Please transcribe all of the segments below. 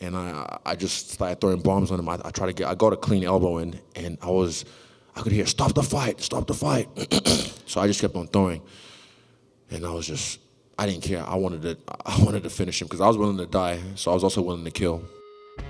and I just started throwing bombs on him. I got a clean elbow in, and I could hear, stop the fight. So I just kept on throwing, and I didn't care. I wanted to finish him because I was willing to die, so I was also willing to kill.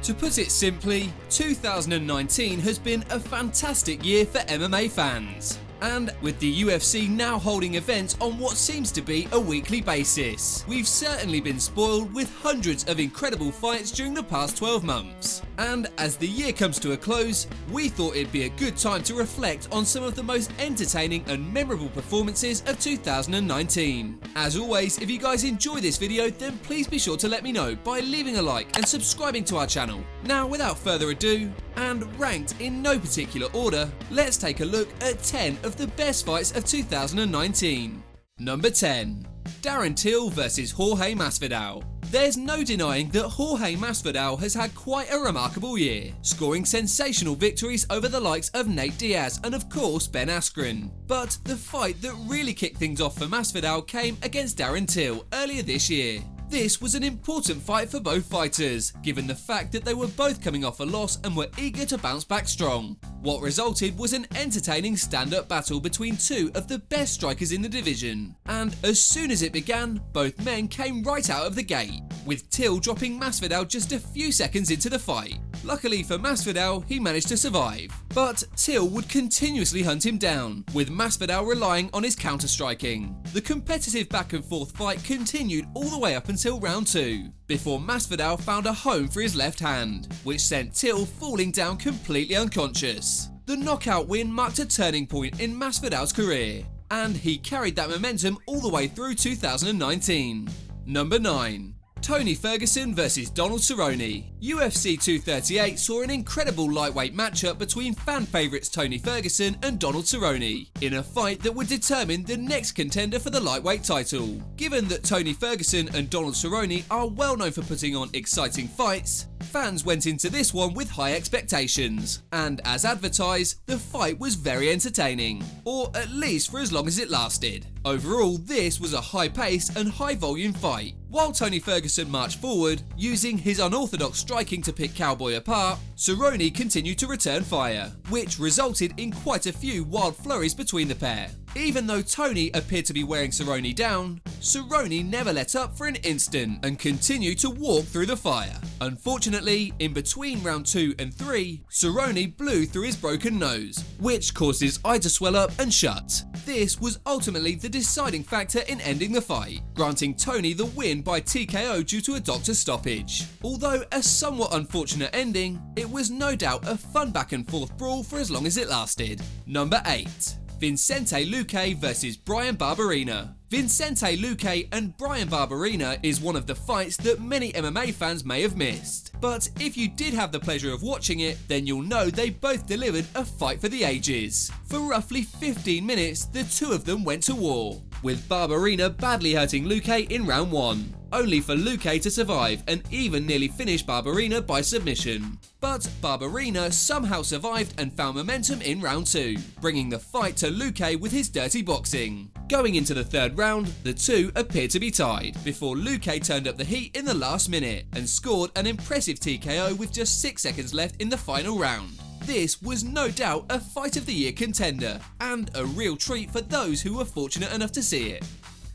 To put it simply, 2019 has been a fantastic year for MMA fans. And with the UFC now holding events on what seems to be a weekly basis, we've certainly been spoiled with hundreds of incredible fights during the past 12 months. And as the year comes to a close, we thought it'd be a good time to reflect on some of the most entertaining and memorable performances of 2019. As always, if you guys enjoy this video, then please be sure to let me know by leaving a like and subscribing to our channel. Now, without further ado, and ranked in no particular order, let's take a look at 10 of the best fights of 2019. Number 10. Darren Till vs Jorge Masvidal. There's no denying that Jorge Masvidal has had quite a remarkable year, scoring sensational victories over the likes of Nate Diaz and of course Ben Askren. But the fight that really kicked things off for Masvidal came against Darren Till earlier this year. This was an important fight for both fighters, given the fact that they were both coming off a loss and were eager to bounce back strong. What resulted was an entertaining stand-up battle between two of the best strikers in the division. And as soon as it began, both men came right out of the gate, with Till dropping Masvidal just a few seconds into the fight. Luckily for Masvidal, he managed to survive. But Till would continuously hunt him down, with Masvidal relying on his counter-striking. The competitive back-and-forth fight continued all the way up until round 2, before Masvidal found a home for his left hand, which sent Till falling down completely unconscious. The knockout win marked a turning point in Masvidal's career, and he carried that momentum all the way through 2019. Number 9. Tony Ferguson vs Donald Cerrone. UFC 238 saw an incredible lightweight matchup between fan favourites Tony Ferguson and Donald Cerrone, in a fight that would determine the next contender for the lightweight title. Given that Tony Ferguson and Donald Cerrone are well known for putting on exciting fights, fans went into this one with high expectations, and as advertised, the fight was very entertaining, or at least for as long as it lasted. Overall, this was a high-paced and high-volume fight. While Tony Ferguson marched forward, using his unorthodox striking to pick Cowboy apart, Cerrone continued to return fire, which resulted in quite a few wild flurries between the pair. Even though Tony appeared to be wearing Cerrone down, Cerrone never let up for an instant and continued to walk through the fire. Unfortunately, in between round 2 and 3, Cerrone blew through his broken nose, which caused his eye to swell up and shut. This was ultimately the deciding factor in ending the fight, granting Tony the win by TKO due to a doctor's stoppage. Although a somewhat unfortunate ending, it was no doubt a fun back and forth brawl for as long as it lasted. Number 8. VICENTE LUQUE vs BRYAN BARBERENA. VICENTE LUQUE and BRYAN BARBERENA is one of the fights that many MMA fans may have missed. But if you did have the pleasure of watching it, then you'll know they both delivered a fight for the ages. For roughly 15 minutes, the two of them went to war, with Barberena badly hurting Luque in round 1, only for Luque to survive and even nearly finish Barberena by submission. But Barberena somehow survived and found momentum in round 2, bringing the fight to Luque with his dirty boxing. Going into the third round, the two appeared to be tied, before Luque turned up the heat in the last minute and scored an impressive TKO with just 6 seconds left in the final round. This was no doubt a Fight of the Year contender, and a real treat for those who were fortunate enough to see it.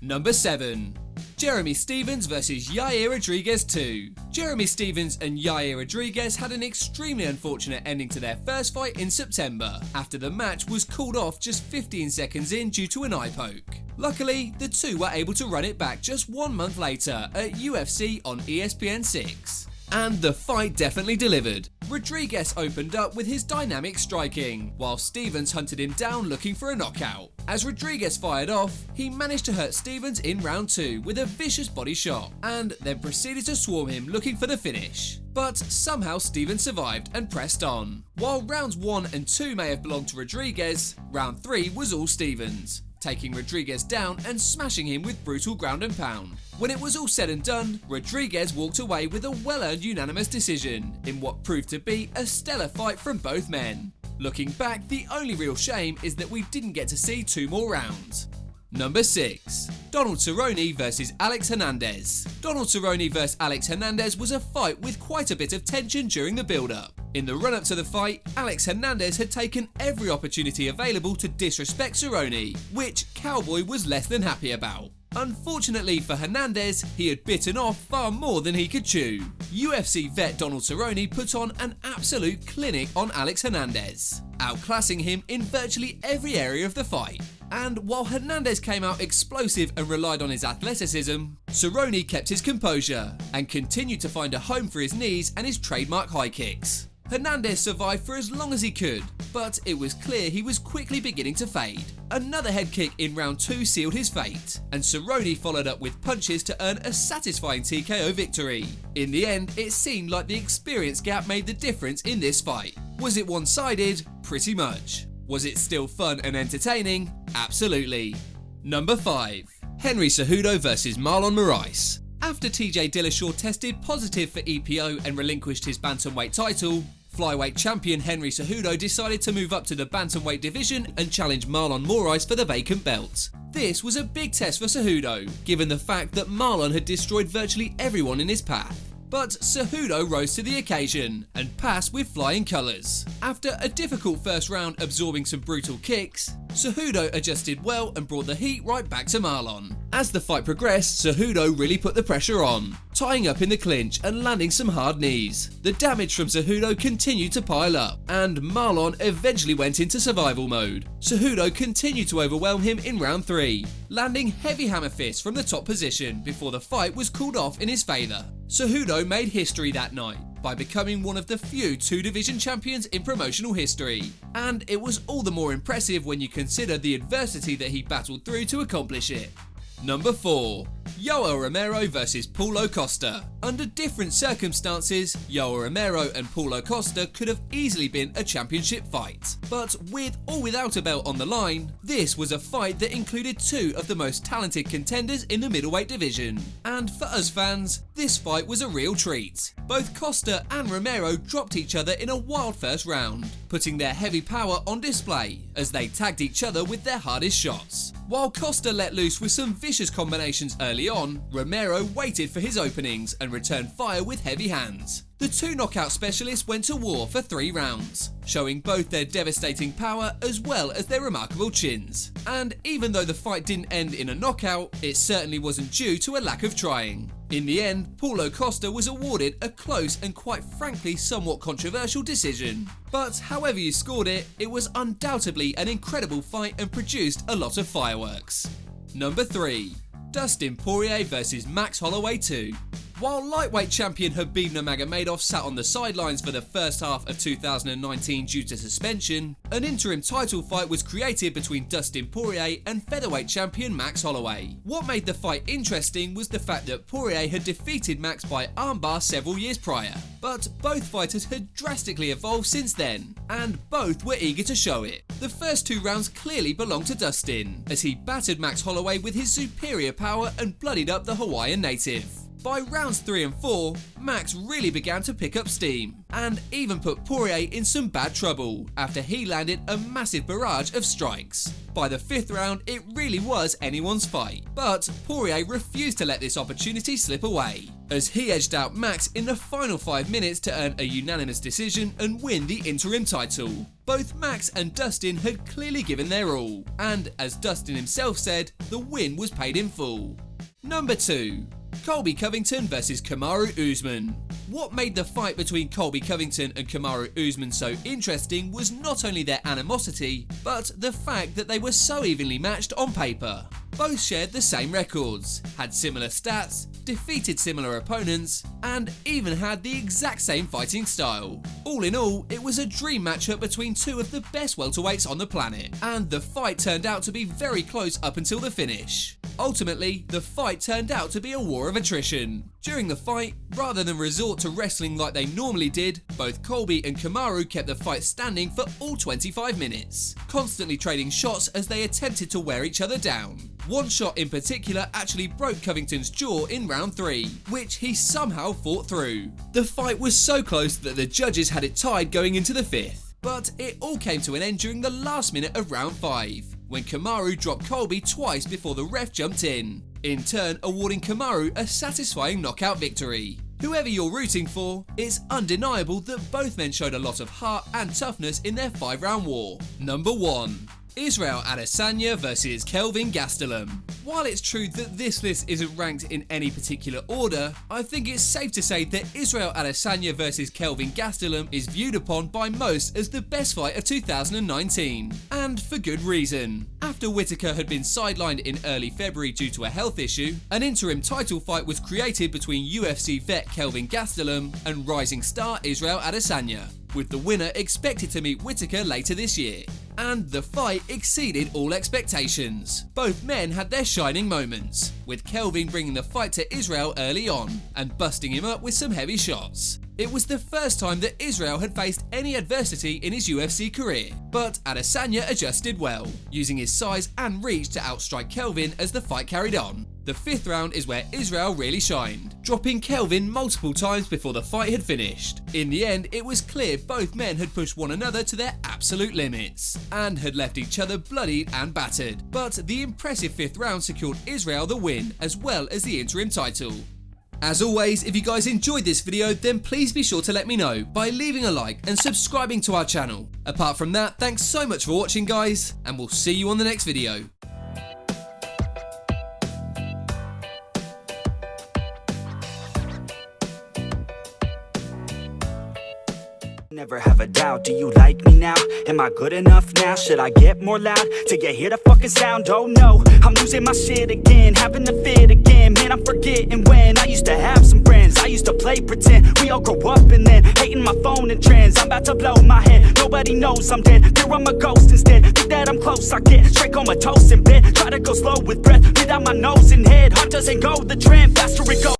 Number 7. Jeremy Stephens vs Yair Rodriguez 2. Jeremy Stephens and Yair Rodriguez had an extremely unfortunate ending to their first fight in September, after the match was called off just 15 seconds in due to an eye poke. Luckily, the two were able to run it back just 1 month later at UFC on ESPN 6. And the fight definitely delivered. Rodriguez opened up with his dynamic striking, while Stephens hunted him down looking for a knockout. As Rodriguez fired off, he managed to hurt Stephens in round 2 with a vicious body shot, and then proceeded to swarm him looking for the finish. But somehow Stephens survived and pressed on. While rounds 1 and 2 may have belonged to Rodriguez, round 3 was all Stephens, taking Rodriguez down and smashing him with brutal ground and pound. When it was all said and done, Rodriguez walked away with a well-earned unanimous decision, in what proved to be a stellar fight from both men. Looking back, the only real shame is that we didn't get to see 2 more rounds. Number 6. Donald Cerrone vs Alex Hernandez. Donald Cerrone vs Alex Hernandez was a fight with quite a bit of tension during the build-up. In the run-up to the fight, Alex Hernandez had taken every opportunity available to disrespect Cerrone, which Cowboy was less than happy about. Unfortunately for Hernandez, he had bitten off far more than he could chew. UFC vet Donald Cerrone put on an absolute clinic on Alex Hernandez, outclassing him in virtually every area of the fight. And while Hernandez came out explosive and relied on his athleticism, Cerrone kept his composure and continued to find a home for his knees and his trademark high kicks. Hernandez survived for as long as he could, but it was clear he was quickly beginning to fade. Another head kick in round 2 sealed his fate, and Cerrone followed up with punches to earn a satisfying TKO victory. In the end, it seemed like the experience gap made the difference in this fight. Was it one-sided? Pretty much. Was it still fun and entertaining? Absolutely. Number 5. Henry Cejudo vs Marlon Moraes. After TJ Dillashaw tested positive for EPO and relinquished his bantamweight title, flyweight champion Henry Cejudo decided to move up to the bantamweight division and challenge Marlon Moraes for the vacant belt. This was a big test for Cejudo, given the fact that Marlon had destroyed virtually everyone in his path. But Cejudo rose to the occasion and passed with flying colours. After a difficult first round absorbing some brutal kicks, Cejudo adjusted well and brought the heat right back to Marlon. As the fight progressed, Cejudo really put the pressure on, tying up in the clinch and landing some hard knees. The damage from Cejudo continued to pile up, and Marlon eventually went into survival mode. Cejudo continued to overwhelm him in round 3, landing heavy hammer fists from the top position before the fight was called off in his favour. Cejudo made history that night by becoming one of the few 2-division champions in promotional history, and it was all the more impressive when you consider the adversity that he battled through to accomplish it. Number 4. YOEL Romero vs Paulo Costa. Under different circumstances, YOEL Romero and Paulo Costa could have easily been a championship fight. But with or without a belt on the line, this was a fight that included 2 of the most talented contenders in the middleweight division. And for us fans, this fight was a real treat. Both Costa and Romero dropped each other in a wild first round, putting their heavy power on display as they tagged each other with their hardest shots. While Costa let loose with some vicious combinations early on, Romero waited for his openings and returned fire with heavy hands. The 2 knockout specialists went to war for 3 rounds, showing both their devastating power as well as their remarkable chins. And even though the fight didn't end in a knockout, it certainly wasn't due to a lack of trying. In the end, Paulo Costa was awarded a close and quite frankly somewhat controversial decision. But however you scored it, it was undoubtedly an incredible fight and produced a lot of fireworks. Number 3. Dustin Poirier vs Max Holloway 2. While lightweight champion Khabib Nurmagomedov sat on the sidelines for the first half of 2019 due to suspension, an interim title fight was created between Dustin Poirier and featherweight champion Max Holloway. What made the fight interesting was the fact that Poirier had defeated Max by armbar several years prior, but both fighters had drastically evolved since then, and both were eager to show it. The first 2 rounds clearly belonged to Dustin, as he battered Max Holloway with his superior power and bloodied up the Hawaiian native. By rounds 3 and 4, Max really began to pick up steam, and even put Poirier in some bad trouble after he landed a massive barrage of strikes. By the 5th round, it really was anyone's fight, but Poirier refused to let this opportunity slip away, as he edged out Max in the final 5 minutes to earn a unanimous decision and win the interim title. Both Max and Dustin had clearly given their all, and as Dustin himself said, the win was paid in full. Number 2. Colby Covington vs Kamaru Usman. What made the fight between Colby Covington and Kamaru Usman so interesting was not only their animosity, but the fact that they were so evenly matched on paper. Both shared the same records, had similar stats, defeated similar opponents, and even had the exact same fighting style. All in all, it was a dream matchup between 2 of the best welterweights on the planet, and the fight turned out to be very close up until the finish. Ultimately, the fight turned out to be a war of attrition. During the fight, rather than resort to wrestling like they normally did, both Colby and Kamaru kept the fight standing for all 25 minutes, constantly trading shots as they attempted to wear each other down. One shot in particular actually broke Covington's jaw in round 3, which he somehow fought through. The fight was so close that the judges had it tied going into the 5th, but it all came to an end during the last minute of round 5. when Kamaru dropped Colby twice before the ref jumped in turn awarding Kamaru a satisfying knockout victory. Whoever you're rooting for, it's undeniable that both men showed a lot of heart and toughness in their 5-round war. Number 1. Israel Adesanya vs Kelvin Gastelum. While it's true that this list isn't ranked in any particular order, I think it's safe to say that Israel Adesanya vs Kelvin Gastelum is viewed upon by most as the best fight of 2019. And for good reason. After Whittaker had been sidelined in early February due to a health issue, an interim title fight was created between UFC vet Kelvin Gastelum and rising star Israel Adesanya, with the winner expected to meet Whittaker later this year. And the fight exceeded all expectations. Both men had their shining moments, with Kelvin bringing the fight to Israel early on and busting him up with some heavy shots. It was the first time that Israel had faced any adversity in his UFC career, but Adesanya adjusted well, using his size and reach to outstrike Kelvin as the fight carried on. The 5th round is where Israel really shined, dropping Kelvin multiple times before the fight had finished. In the end, it was clear both men had pushed one another to their absolute limits, and had left each other bloodied and battered. But the impressive 5th round secured Israel the win, as well as the interim title. As always, if you guys enjoyed this video, then please be sure to let me know by leaving a like and subscribing to our channel. Apart from that, thanks so much for watching guys, and we'll see you on the next video. Never have a doubt, do you like me now? Am I good enough now? Should I get more loud? Till you hear the fucking sound? Oh no, I'm losing my shit again, having to fit again. Man, I'm forgetting when I used to have some friends. I used to play pretend, we all grow up and then hating my phone and trends. I'm about to blow my head, nobody knows I'm dead. There I'm a ghost instead, think that I'm close, I get straight comatose in bed. Try to go slow with breath, without my nose and head. Heart doesn't go the trend, faster it goes.